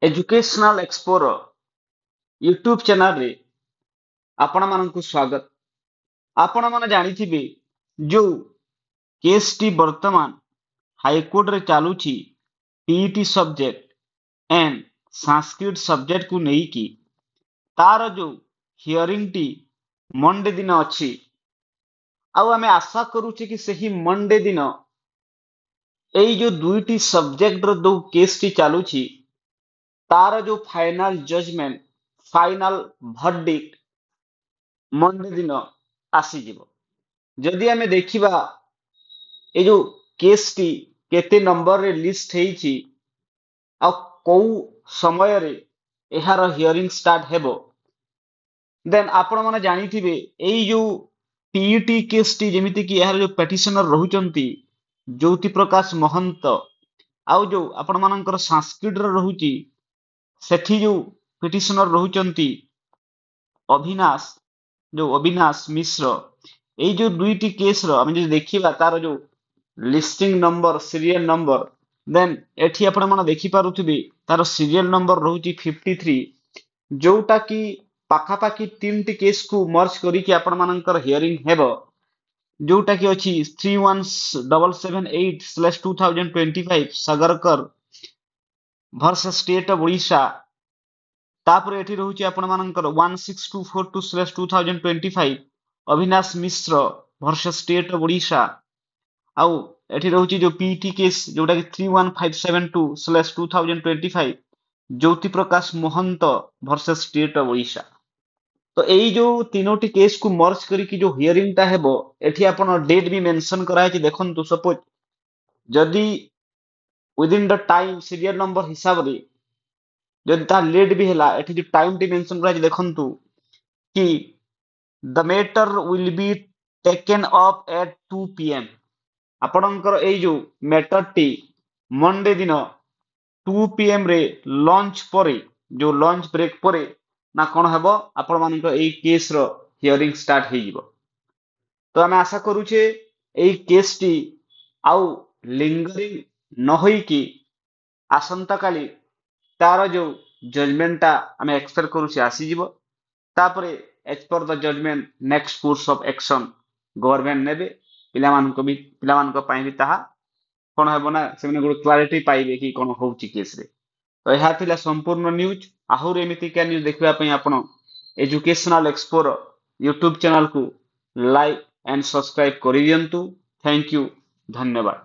Educational एक्सपोर YouTube channel रे आपण मानकु स्वागत। आपण माने जानिथिबे जो केस टी वर्तमान हाईकोर्ट रे चालुची PET subject and Sanskrit subject को नेकी तार जो हियरिंग टी मंडे दिन अछि आउ आमे आशा करूचे कि सही मंडे दिन एई जो दुईटी सब्जेक्ट रो दो केस टी चालुची तार जो final judgement final verdict Monday दिन आसीजिवो। जदि आमे देखिबा ए जो केस टी केते नंबर रे लिस्ट हेइची आ कोउ समय रे एहार हियरिंग स्टार्ट हेबो देन आपण माने जानिथिबे एई जो पीईटी केस टी जेमिति कि एहार जो पेटिशनर रहुचंती ज्योति प्रकाश महंत आउ जो आपण मानकर संस्कृत रे रहुची सेठी जो पिटिशनर रहुचंती अविनाश जो अविनाश मिश्र एई जो दुईटी केस रो हम जे देखिबा तार जो listing number serial number then एठी आपण माने देखि पारुथिबे तार सीरियल नंबर रहुची 53 जोटा कि पाखापाखि तीनटी केस को मर्ज करी कि आपण मानकर हियरिंग हेबो जोटा कि अछि 31778/2025 Sagarkar versus state of Odisha. तापर एठी रहुची आपण मानकर 16242/2025 अविनाश मिश्र वर्सेस स्टेट ऑफ ओडिशा। आउ एठी रहुची जो पीटी केस जोटा कि 31572/2025 ज्योति प्रकाश महंत वर्सेस स्टेट ऑफ ओडिशा। तो एई जो तीनोटी केस को मर्ज करी कि जो हियरिंग ता हेबो एठी आपण डेट भी मेंशन कराय कि देखंतु सपोज जदि within the time serial number हिसाब रे जदि ता लेट भी हैला एठी जो टाइम टी मेंशन कराय देखंतु कि the matter will be taken up at 2 pm आपणकर एई जो मैटर टी मंडे दिन 2 pm रे लंच परे जो लंच ब्रेक परे ना कोन हेबो आपण मानकर एई केस रो हियरिंग स्टार्ट हे जिवो। तो आमे आशा करूचे एई केस टी आउ लिंगरिंग न होई कि आसंता काली तार जो जजमेंट ता आमे एक्सपेक्ट करूचे आसी जिवो तापरे as per the judgement next course of action government नेबे पिला मानको पई भी ताहा कोन हेबो ना सेमने गुड क्लैरिटी पाइबे कि कोन होउची केस रे। तो यह थिला संपूर्ण न्यूज आहुर एमिति का न्यूज देखबा पई आपण एजुकेशनल एक्सप्लोर यूट्यूब चैनल को लाइक एंड सब्सक्राइब करि दियंतु। थैंक यू धन्यवाद।